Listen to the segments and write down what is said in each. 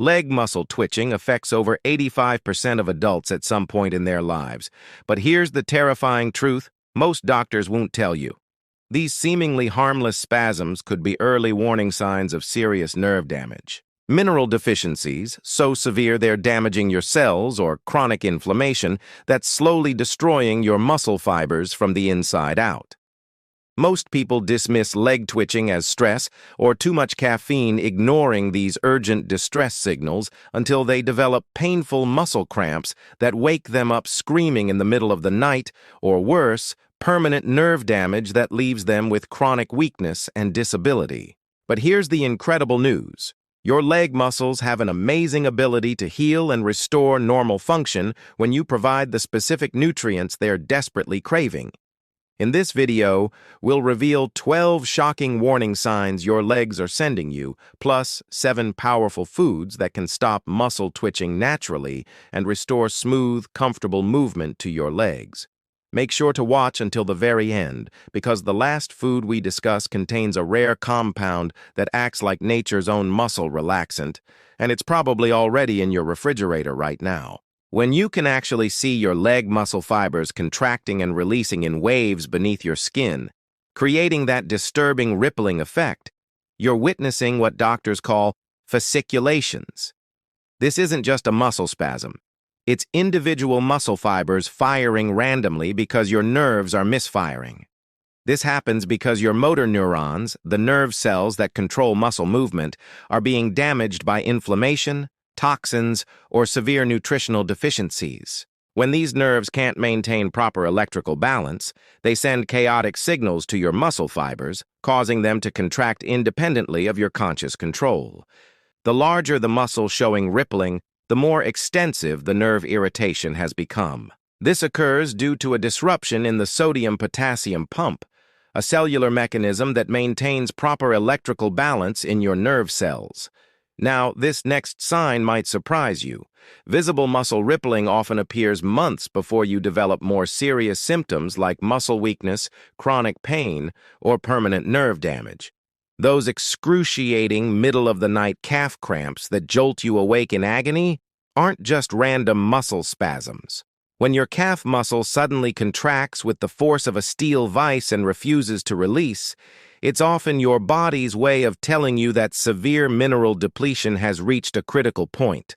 Leg muscle twitching affects over 85% of adults at some point in their lives. But here's the terrifying truth most doctors won't tell you. These seemingly harmless spasms could be early warning signs of serious nerve damage. Mineral deficiencies, so severe they're damaging your cells, or chronic inflammation that's slowly destroying your muscle fibers from the inside out. Most people dismiss leg twitching as stress or too much caffeine, ignoring these urgent distress signals until they develop painful muscle cramps that wake them up screaming in the middle of the night, or worse, permanent nerve damage that leaves them with chronic weakness and disability. But here's the incredible news. Your leg muscles have an amazing ability to heal and restore normal function when you provide the specific nutrients they're desperately craving. In this video, we'll reveal 12 shocking warning signs your legs are sending you, plus 7 powerful foods that can stop muscle twitching naturally and restore smooth, comfortable movement to your legs. Make sure to watch until the very end, because the last food we discuss contains a rare compound that acts like nature's own muscle relaxant, and it's probably already in your refrigerator right now. When you can actually see your leg muscle fibers contracting and releasing in waves beneath your skin, creating that disturbing rippling effect, you're witnessing what doctors call fasciculations. This isn't just a muscle spasm. It's individual muscle fibers firing randomly because your nerves are misfiring. This happens because your motor neurons, the nerve cells that control muscle movement, are being damaged by inflammation, toxins, or severe nutritional deficiencies. When these nerves can't maintain proper electrical balance, they send chaotic signals to your muscle fibers, causing them to contract independently of your conscious control. The larger the muscle showing rippling, the more extensive the nerve irritation has become. This occurs due to a disruption in the sodium-potassium pump, a cellular mechanism that maintains proper electrical balance in your nerve cells. Now, this next sign might surprise you. Visible muscle rippling often appears months before you develop more serious symptoms like muscle weakness, chronic pain, or permanent nerve damage. Those excruciating middle-of-the-night calf cramps that jolt you awake in agony aren't just random muscle spasms. When your calf muscle suddenly contracts with the force of a steel vise and refuses to release, it's often your body's way of telling you that severe mineral depletion has reached a critical point.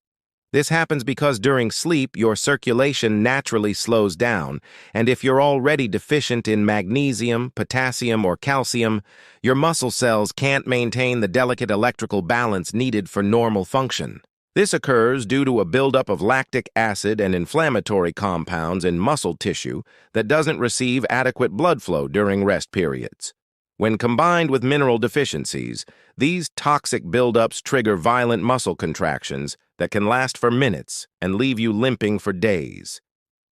This happens because during sleep, your circulation naturally slows down, and if you're already deficient in magnesium, potassium, or calcium, your muscle cells can't maintain the delicate electrical balance needed for normal function. This occurs due to a buildup of lactic acid and inflammatory compounds in muscle tissue that doesn't receive adequate blood flow during rest periods. When combined with mineral deficiencies, these toxic buildups trigger violent muscle contractions that can last for minutes and leave you limping for days.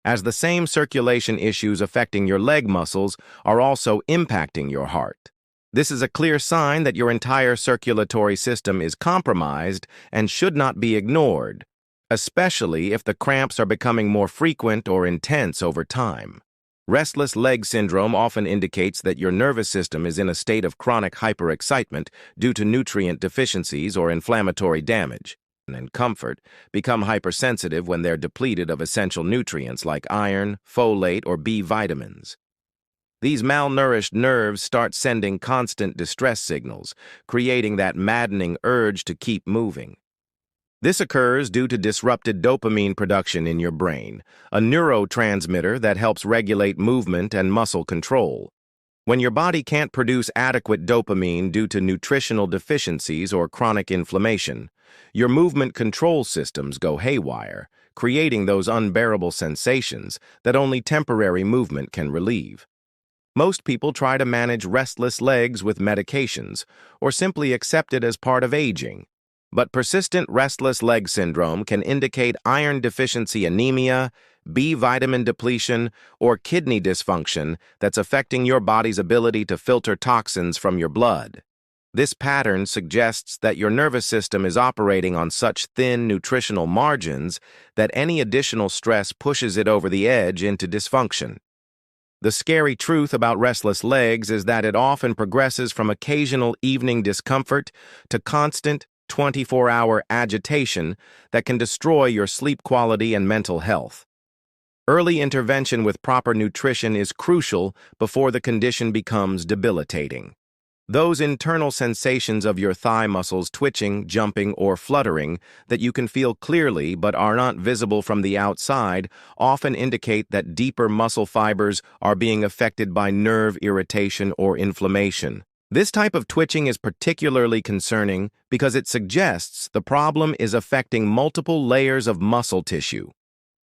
As the same circulation issues affecting your leg muscles are also impacting your heart. This is a clear sign that your entire circulatory system is compromised and should not be ignored, especially if the cramps are becoming more frequent or intense over time. Restless leg syndrome often indicates that your nervous system is in a state of chronic hyperexcitement due to nutrient deficiencies or inflammatory damage, and comfort become hypersensitive when they're depleted of essential nutrients like iron, folate, or B vitamins. These malnourished nerves start sending constant distress signals, creating that maddening urge to keep moving. This occurs due to disrupted dopamine production in your brain, a neurotransmitter that helps regulate movement and muscle control. When your body can't produce adequate dopamine due to nutritional deficiencies or chronic inflammation, your movement control systems go haywire, creating those unbearable sensations that only temporary movement can relieve. Most people try to manage restless legs with medications or simply accept it as part of aging. But persistent restless leg syndrome can indicate iron deficiency anemia, B vitamin depletion, or kidney dysfunction that's affecting your body's ability to filter toxins from your blood. This pattern suggests that your nervous system is operating on such thin nutritional margins that any additional stress pushes it over the edge into dysfunction. The scary truth about restless legs is that it often progresses from occasional evening discomfort to constant, 24-hour agitation that can destroy your sleep quality and mental health. Early intervention with proper nutrition is crucial before the condition becomes debilitating. Those internal sensations of your thigh muscles twitching, jumping, or fluttering that you can feel clearly but are not visible from the outside often indicate that deeper muscle fibers are being affected by nerve irritation or inflammation. This type of twitching is particularly concerning because it suggests the problem is affecting multiple layers of muscle tissue.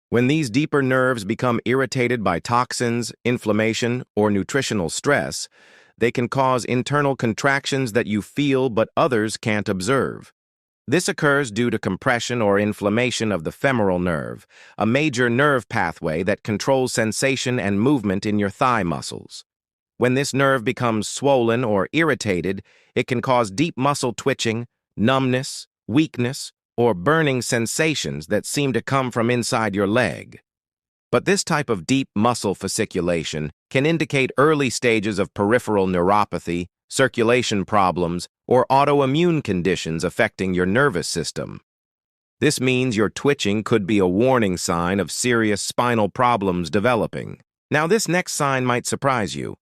When these deeper nerves become irritated by toxins, inflammation, or nutritional stress, they can cause internal contractions that you feel but others can't observe. This occurs due to compression or inflammation of the femoral nerve, a major nerve pathway that controls sensation and movement in your thigh muscles. When this nerve becomes swollen or irritated, it can cause deep muscle twitching, numbness, weakness, or burning sensations that seem to come from inside your leg. But this type of deep muscle fasciculation can indicate early stages of peripheral neuropathy, circulation problems, or autoimmune conditions affecting your nervous system. This means your twitching could be a warning sign of serious spinal problems developing. Now, this next sign might surprise you.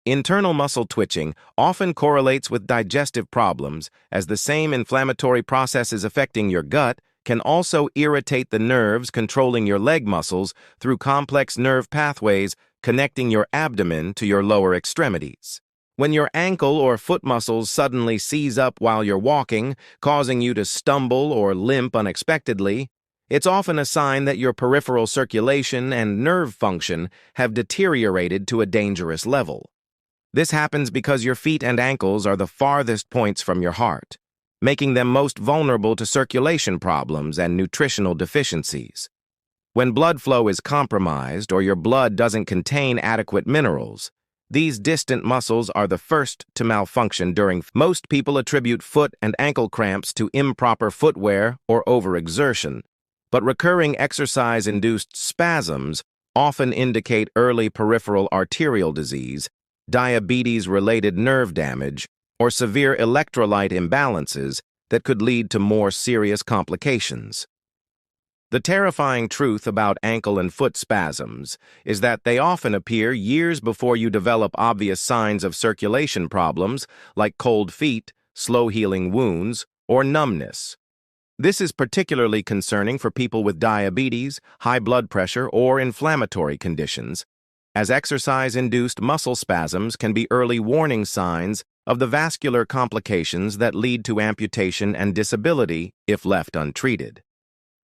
Internal muscle twitching often correlates with digestive problems, as the same inflammatory processes affecting your gut can also irritate the nerves controlling your leg muscles through complex nerve pathways connecting your abdomen to your lower extremities. When your ankle or foot muscles suddenly seize up while you're walking, causing you to stumble or limp unexpectedly, it's often a sign that your peripheral circulation and nerve function have deteriorated to a dangerous level. This happens because your feet and ankles are the farthest points from your heart, making them most vulnerable to circulation problems and nutritional deficiencies. When blood flow is compromised or your blood doesn't contain adequate minerals, these distant muscles are the first to malfunction during. Most people attribute foot and ankle cramps to improper footwear or overexertion, but recurring exercise-induced spasms often indicate early peripheral arterial disease, diabetes-related nerve damage, or severe electrolyte imbalances that could lead to more serious complications. The terrifying truth about ankle and foot spasms is that they often appear years before you develop obvious signs of circulation problems like cold feet, slow-healing wounds, or numbness. This is particularly concerning for people with diabetes, high blood pressure, or inflammatory conditions, as exercise-induced muscle spasms can be early warning signs of the vascular complications that lead to amputation and disability if left untreated.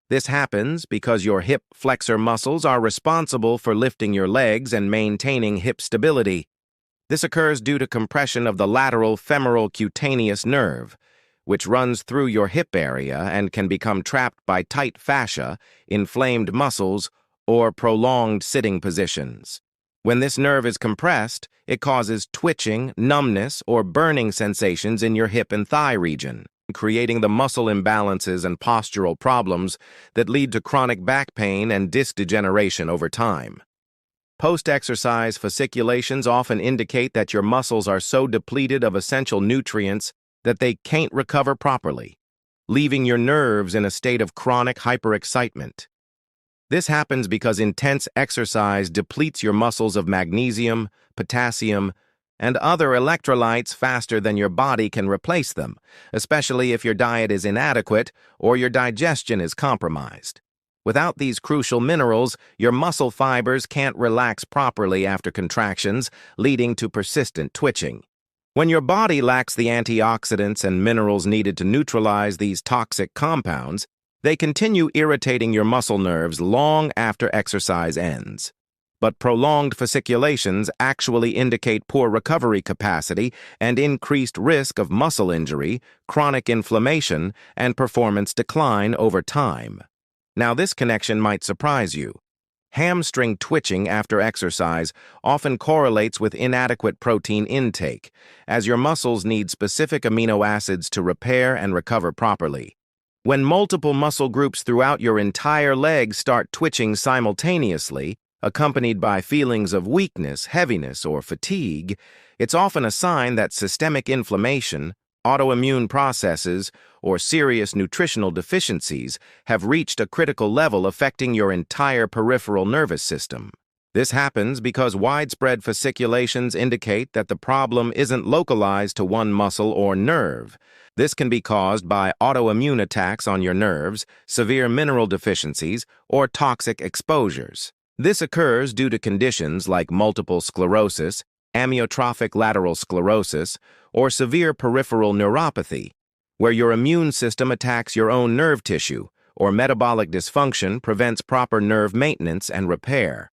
This happens because your hip flexor muscles are responsible for lifting your legs and maintaining hip stability. This occurs due to compression of the lateral femoral cutaneous nerve, which runs through your hip area and can become trapped by tight fascia, inflamed muscles, or prolonged sitting positions. When this nerve is compressed, it causes twitching, numbness, or burning sensations in your hip and thigh region, creating the muscle imbalances and postural problems that lead to chronic back pain and disc degeneration over time. Post-exercise fasciculations often indicate that your muscles are so depleted of essential nutrients that they can't recover properly, leaving your nerves in a state of chronic hyperexcitement. This happens because intense exercise depletes your muscles of magnesium, potassium, and other electrolytes faster than your body can replace them, especially if your diet is inadequate or your digestion is compromised. Without these crucial minerals, your muscle fibers can't relax properly after contractions, leading to persistent twitching. When your body lacks the antioxidants and minerals needed to neutralize these toxic compounds, they continue irritating your muscle nerves long after exercise ends. But prolonged fasciculations actually indicate poor recovery capacity and increased risk of muscle injury, chronic inflammation, and performance decline over time. Now, this connection might surprise you. Hamstring twitching after exercise often correlates with inadequate protein intake, as your muscles need specific amino acids to repair and recover properly. When multiple muscle groups throughout your entire leg start twitching simultaneously, accompanied by feelings of weakness, heaviness, or fatigue, it's often a sign that systemic inflammation, autoimmune processes, or serious nutritional deficiencies have reached a critical level affecting your entire peripheral nervous system. This happens because widespread fasciculations indicate that the problem isn't localized to one muscle or nerve. This can be caused by autoimmune attacks on your nerves, severe mineral deficiencies, or toxic exposures. This occurs due to conditions like multiple sclerosis, amyotrophic lateral sclerosis, or severe peripheral neuropathy, where your immune system attacks your own nerve tissue, or metabolic dysfunction prevents proper nerve maintenance and repair.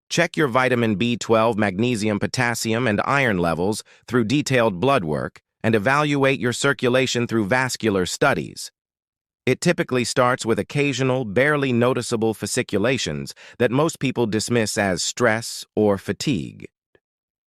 Check your vitamin B12, magnesium, potassium, and iron levels through detailed blood work, and evaluate your circulation through vascular studies. It typically starts with occasional, barely noticeable fasciculations that most people dismiss as stress or fatigue.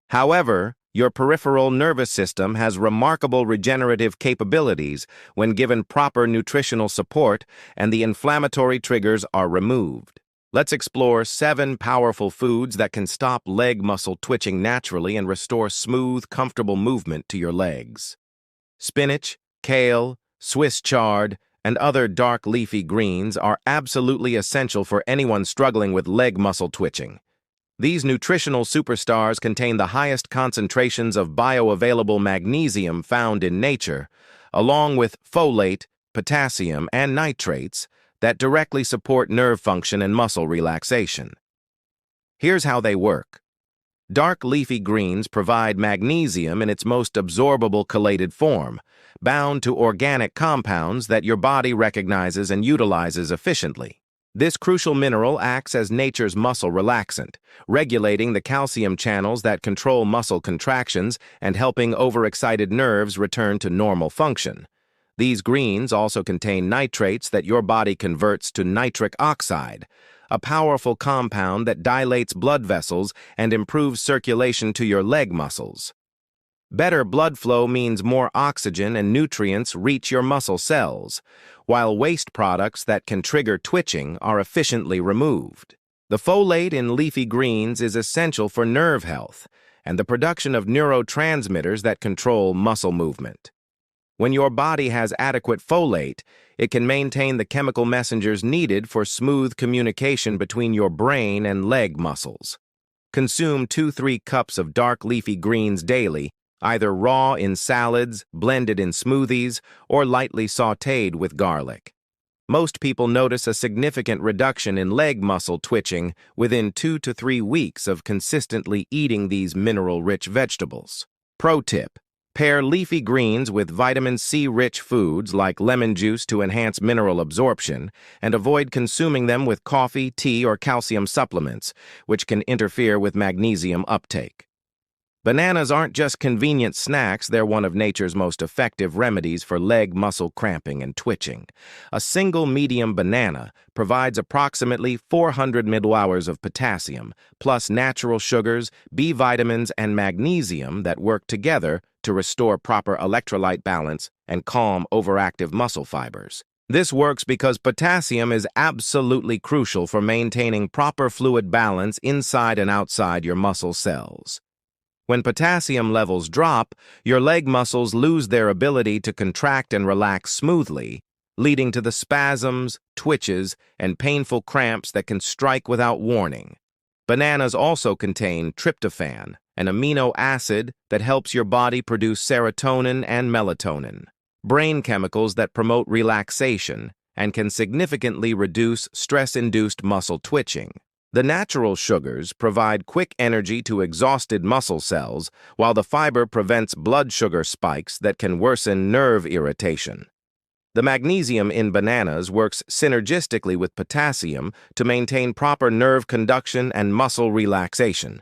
However, your peripheral nervous system has remarkable regenerative capabilities when given proper nutritional support and the inflammatory triggers are removed. Let's explore 7 powerful foods that can stop leg muscle twitching naturally and restore smooth, comfortable movement to your legs. Spinach, kale, Swiss chard, and other dark leafy greens are absolutely essential for anyone struggling with leg muscle twitching. These nutritional superstars contain the highest concentrations of bioavailable magnesium found in nature, along with folate, potassium, and nitrates that directly support nerve function and muscle relaxation. Here's how they work. Dark leafy greens provide magnesium in its most absorbable chelated form, bound to organic compounds that your body recognizes and utilizes efficiently. This crucial mineral acts as nature's muscle relaxant, regulating the calcium channels that control muscle contractions and helping overexcited nerves return to normal function. These greens also contain nitrates that your body converts to nitric oxide, a powerful compound that dilates blood vessels and improves circulation to your leg muscles. Better blood flow means more oxygen and nutrients reach your muscle cells, while waste products that can trigger twitching are efficiently removed. The folate in leafy greens is essential for nerve health and the production of neurotransmitters that control muscle movement. When your body has adequate folate, it can maintain the chemical messengers needed for smooth communication between your brain and leg muscles. Consume 2-3 cups of dark leafy greens daily, either raw in salads, blended in smoothies, or lightly sautéed with garlic. Most people notice a significant reduction in leg muscle twitching within 2 to 3 weeks of consistently eating these mineral-rich vegetables. Pro tip: pair leafy greens with vitamin C-rich foods like lemon juice to enhance mineral absorption, and avoid consuming them with coffee, tea, or calcium supplements, which can interfere with magnesium uptake. Bananas aren't just convenient snacks, they're one of nature's most effective remedies for leg muscle cramping and twitching. A single medium banana provides approximately 400 milliliters of potassium, plus natural sugars, B vitamins, and magnesium that work together to restore proper electrolyte balance and calm overactive muscle fibers. This works because potassium is absolutely crucial for maintaining proper fluid balance inside and outside your muscle cells. When potassium levels drop, your leg muscles lose their ability to contract and relax smoothly, leading to the spasms, twitches, and painful cramps that can strike without warning. Bananas also contain tryptophan, an amino acid that helps your body produce serotonin and melatonin, brain chemicals that promote relaxation and can significantly reduce stress-induced muscle twitching. The natural sugars provide quick energy to exhausted muscle cells, while the fiber prevents blood sugar spikes that can worsen nerve irritation. The magnesium in bananas works synergistically with potassium to maintain proper nerve conduction and muscle relaxation.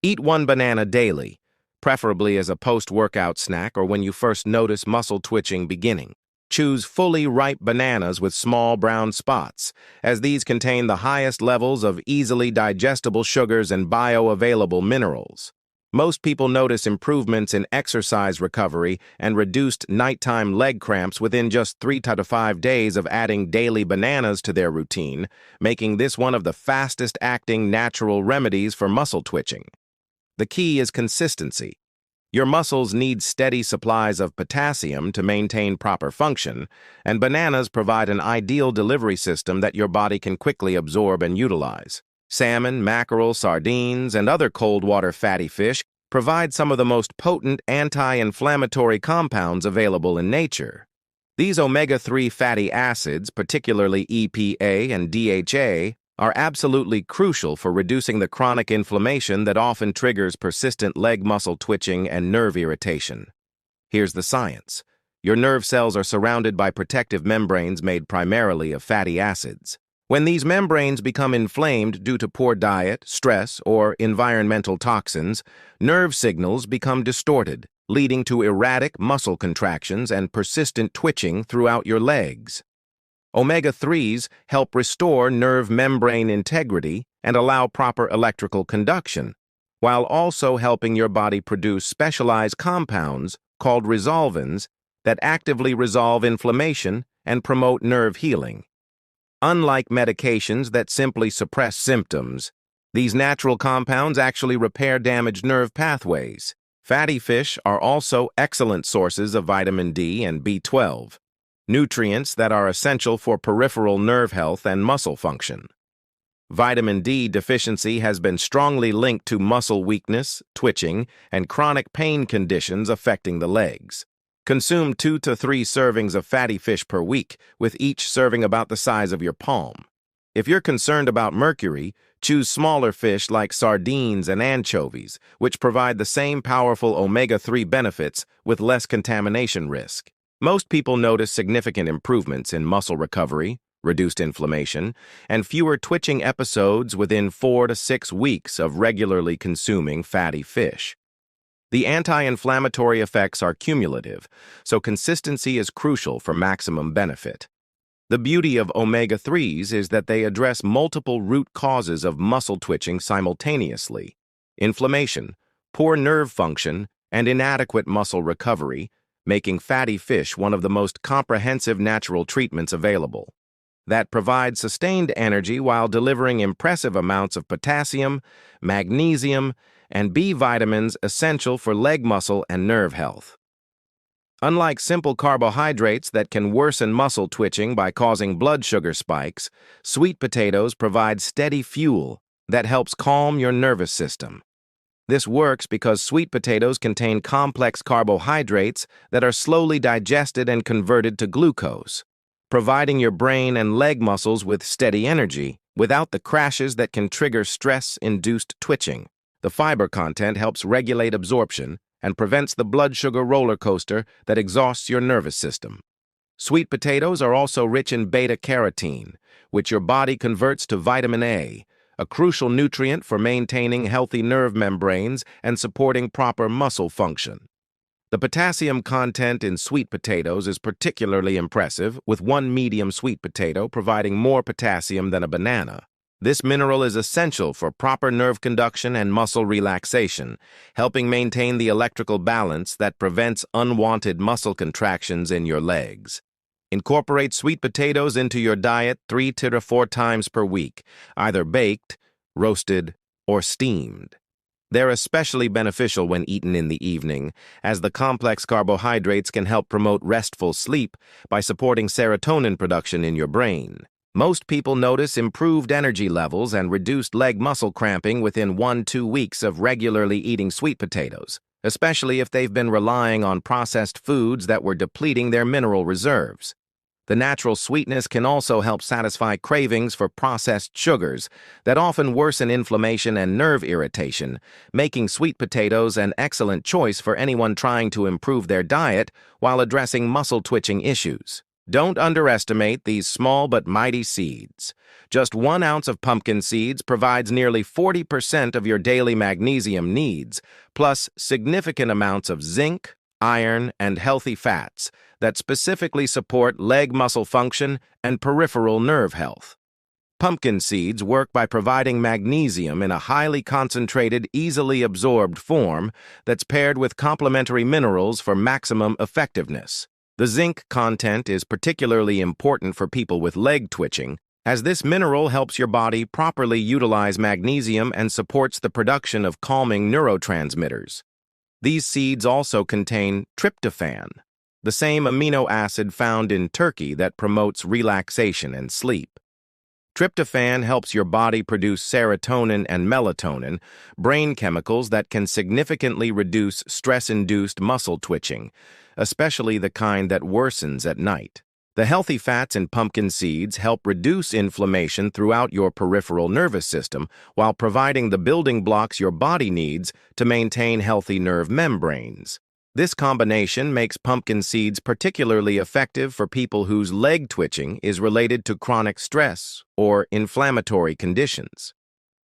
Eat 1 banana daily, preferably as a post-workout snack or when you first notice muscle twitching beginning. Choose fully ripe bananas with small brown spots, as these contain the highest levels of easily digestible sugars and bioavailable minerals. Most people notice improvements in exercise recovery and reduced nighttime leg cramps within just 3 to 5 days of adding daily bananas to their routine, making this one of the fastest-acting natural remedies for muscle twitching. The key is consistency. Your muscles need steady supplies of potassium to maintain proper function, and bananas provide an ideal delivery system that your body can quickly absorb and utilize. Salmon, mackerel, sardines, and other cold-water fatty fish provide some of the most potent anti-inflammatory compounds available in nature. These omega-3 fatty acids, particularly EPA and DHA, are absolutely crucial for reducing the chronic inflammation that often triggers persistent leg muscle twitching and nerve irritation. Here's the science. Your nerve cells are surrounded by protective membranes made primarily of fatty acids. When these membranes become inflamed due to poor diet, stress, or environmental toxins, nerve signals become distorted, leading to erratic muscle contractions and persistent twitching throughout your legs. Omega-3s help restore nerve membrane integrity and allow proper electrical conduction, while also helping your body produce specialized compounds called resolvins that actively resolve inflammation and promote nerve healing. Unlike medications that simply suppress symptoms, these natural compounds actually repair damaged nerve pathways. Fatty fish are also excellent sources of vitamin D and B12, nutrients that are essential for peripheral nerve health and muscle function. Vitamin D deficiency has been strongly linked to muscle weakness, twitching, and chronic pain conditions affecting the legs. Consume 2 to 3 servings of fatty fish per week, with each serving about the size of your palm. If you're concerned about mercury, choose smaller fish like sardines and anchovies, which provide the same powerful omega-3 benefits with less contamination risk. Most people notice significant improvements in muscle recovery, reduced inflammation, and fewer twitching episodes within 4 to 6 weeks of regularly consuming fatty fish. The anti-inflammatory effects are cumulative, so consistency is crucial for maximum benefit. The beauty of omega-3s is that they address multiple root causes of muscle twitching simultaneously: inflammation, poor nerve function, and inadequate muscle recovery, making fatty fish one of the most comprehensive natural treatments available that provide sustained energy while delivering impressive amounts of potassium, magnesium, and B vitamins essential for leg muscle and nerve health. Unlike simple carbohydrates that can worsen muscle twitching by causing blood sugar spikes, sweet potatoes provide steady fuel that helps calm your nervous system. This works because sweet potatoes contain complex carbohydrates that are slowly digested and converted to glucose, providing your brain and leg muscles with steady energy without the crashes that can trigger stress-induced twitching. The fiber content helps regulate absorption and prevents the blood sugar roller coaster that exhausts your nervous system. Sweet potatoes are also rich in beta-carotene, which your body converts to vitamin A, a crucial nutrient for maintaining healthy nerve membranes and supporting proper muscle function. The potassium content in sweet potatoes is particularly impressive, with one medium sweet potato providing more potassium than a banana. This mineral is essential for proper nerve conduction and muscle relaxation, helping maintain the electrical balance that prevents unwanted muscle contractions in your legs. Incorporate sweet potatoes into your diet 3 to 4 times per week, either baked, roasted, or steamed. They're especially beneficial when eaten in the evening, as the complex carbohydrates can help promote restful sleep by supporting serotonin production in your brain. Most people notice improved energy levels and reduced leg muscle cramping within 1-2 weeks of regularly eating sweet potatoes, especially if they've been relying on processed foods that were depleting their mineral reserves. The natural sweetness can also help satisfy cravings for processed sugars that often worsen inflammation and nerve irritation, making sweet potatoes an excellent choice for anyone trying to improve their diet while addressing muscle twitching issues. Don't underestimate these small but mighty seeds. Just 1 ounce of pumpkin seeds provides nearly 40% of your daily magnesium needs, plus significant amounts of zinc, iron, and healthy fats that specifically support leg muscle function and peripheral nerve health. Pumpkin seeds work by providing magnesium in a highly concentrated, easily absorbed form that's paired with complementary minerals for maximum effectiveness. The zinc content is particularly important for people with leg twitching, as this mineral helps your body properly utilize magnesium and supports the production of calming neurotransmitters. These seeds also contain tryptophan, the same amino acid found in turkey that promotes relaxation and sleep. Tryptophan helps your body produce serotonin and melatonin, brain chemicals that can significantly reduce stress-induced muscle twitching, especially the kind that worsens at night. The healthy fats in pumpkin seeds help reduce inflammation throughout your peripheral nervous system while providing the building blocks your body needs to maintain healthy nerve membranes. This combination makes pumpkin seeds particularly effective for people whose leg twitching is related to chronic stress or inflammatory conditions.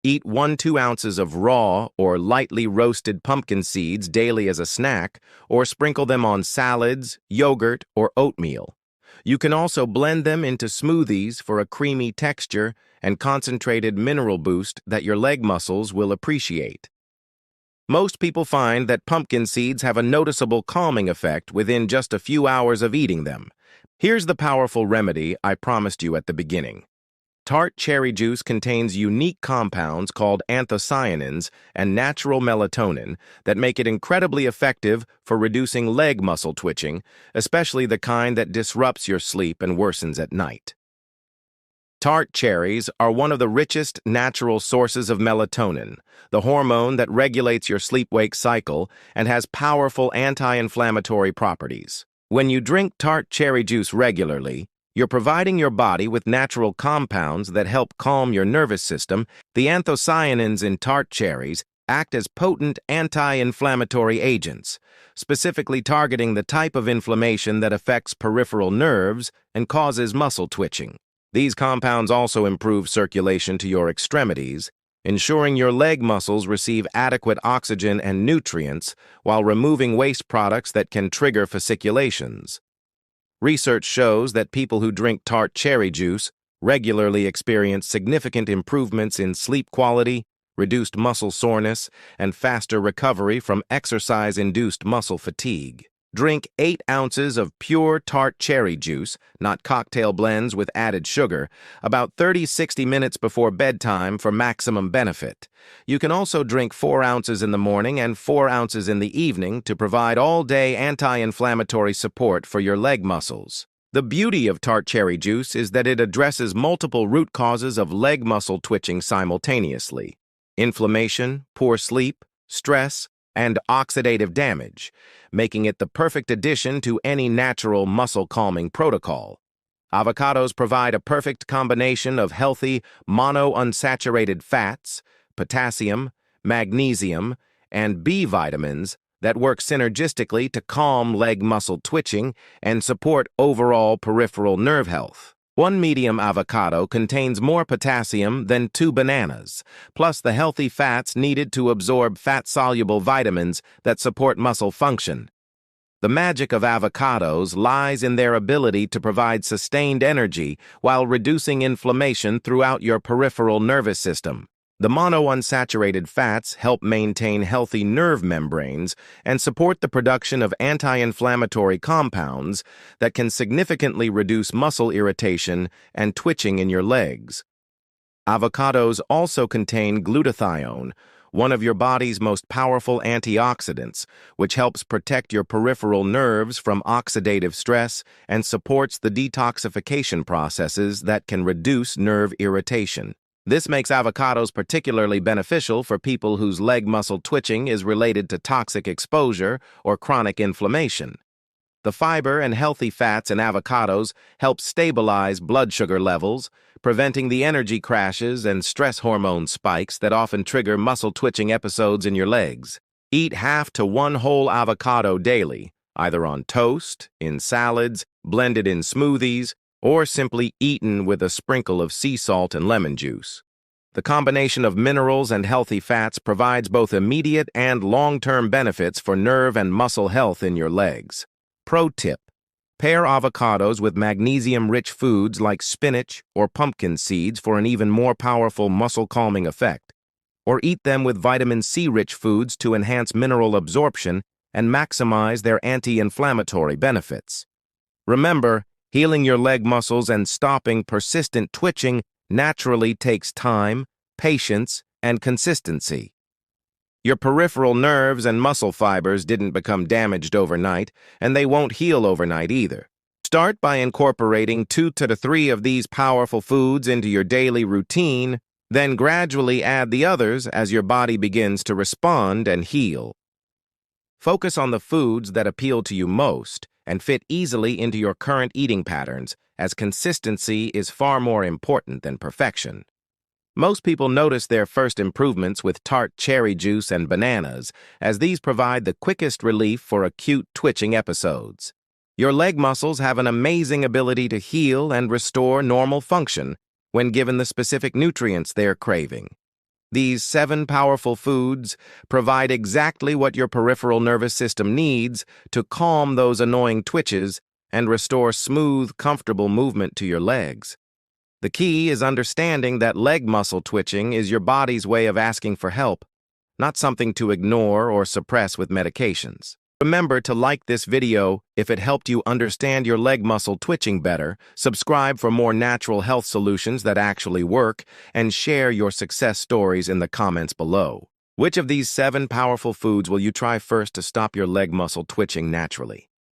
Eat 1–2 ounces of raw or lightly roasted pumpkin seeds daily as a snack, or sprinkle them on salads, yogurt, or oatmeal. You can also blend them into smoothies for a creamy texture and concentrated mineral boost that your leg muscles will appreciate. Most people find that pumpkin seeds have a noticeable calming effect within just a few hours of eating them. Here's the powerful remedy I promised you at the beginning. Tart cherry juice contains unique compounds called anthocyanins and natural melatonin that make it incredibly effective for reducing leg muscle twitching, especially the kind that disrupts your sleep and worsens at night. Tart cherries are one of the richest natural sources of melatonin, the hormone that regulates your sleep-wake cycle and has powerful anti-inflammatory properties. When you drink tart cherry juice regularly, you're providing your body with natural compounds that help calm your nervous system. The anthocyanins in tart cherries act as potent anti-inflammatory agents, specifically targeting the type of inflammation that affects peripheral nerves and causes muscle twitching. These compounds also improve circulation to your extremities, ensuring your leg muscles receive adequate oxygen and nutrients while removing waste products that can trigger fasciculations. Research shows that people who drink tart cherry juice regularly experience significant improvements in sleep quality, reduced muscle soreness, and faster recovery from exercise-induced muscle fatigue. Drink 8 ounces of pure tart cherry juice, not cocktail blends with added sugar, about 30–60 minutes before bedtime for maximum benefit. You can also drink 4 ounces in the morning and 4 ounces in the evening to provide all-day anti-inflammatory support for your leg muscles. The beauty of tart cherry juice is that it addresses multiple root causes of leg muscle twitching simultaneously: inflammation, poor sleep, stress, and oxidative damage, making it the perfect addition to any natural muscle-calming protocol. Avocados provide a perfect combination of healthy monounsaturated fats, potassium, magnesium, and B vitamins that work synergistically to calm leg muscle twitching and support overall peripheral nerve health. 1 medium avocado contains more potassium than 2 bananas, plus the healthy fats needed to absorb fat-soluble vitamins that support muscle function. The magic of avocados lies in their ability to provide sustained energy while reducing inflammation throughout your peripheral nervous system. The monounsaturated fats help maintain healthy nerve membranes and support the production of anti-inflammatory compounds that can significantly reduce muscle irritation and twitching in your legs. Avocados also contain glutathione, one of your body's most powerful antioxidants, which helps protect your peripheral nerves from oxidative stress and supports the detoxification processes that can reduce nerve irritation. This makes avocados particularly beneficial for people whose leg muscle twitching is related to toxic exposure or chronic inflammation. The fiber and healthy fats in avocados help stabilize blood sugar levels, preventing the energy crashes and stress hormone spikes that often trigger muscle twitching episodes in your legs. Eat half to 1 whole avocado daily, either on toast, in salads, blended in smoothies, or simply eaten with a sprinkle of sea salt and lemon juice. The combination of minerals and healthy fats provides both immediate and long-term benefits for nerve and muscle health in your legs. Pro tip: pair avocados with magnesium-rich foods like spinach or pumpkin seeds for an even more powerful muscle-calming effect, or eat them with vitamin C-rich foods to enhance mineral absorption and maximize their anti-inflammatory benefits. Remember, healing your leg muscles and stopping persistent twitching naturally takes time, patience, and consistency. Your peripheral nerves and muscle fibers didn't become damaged overnight, and they won't heal overnight either. Start by incorporating 2 to 3 of these powerful foods into your daily routine, then gradually add the others as your body begins to respond and heal. Focus on the foods that appeal to you most and fit easily into your current eating patterns, as consistency is far more important than perfection. Most people notice their first improvements with tart cherry juice and bananas, as these provide the quickest relief for acute twitching episodes. Your leg muscles have an amazing ability to heal and restore normal function when given the specific nutrients they're craving. These 7 powerful foods provide exactly what your peripheral nervous system needs to calm those annoying twitches and restore smooth, comfortable movement to your legs. The key is understanding that leg muscle twitching is your body's way of asking for help, not something to ignore or suppress with medications. Remember to like this video if it helped you understand your leg muscle twitching better, subscribe for more natural health solutions that actually work, and share your success stories in the comments below. Which of these 7 powerful foods will you try first to stop your leg muscle twitching naturally?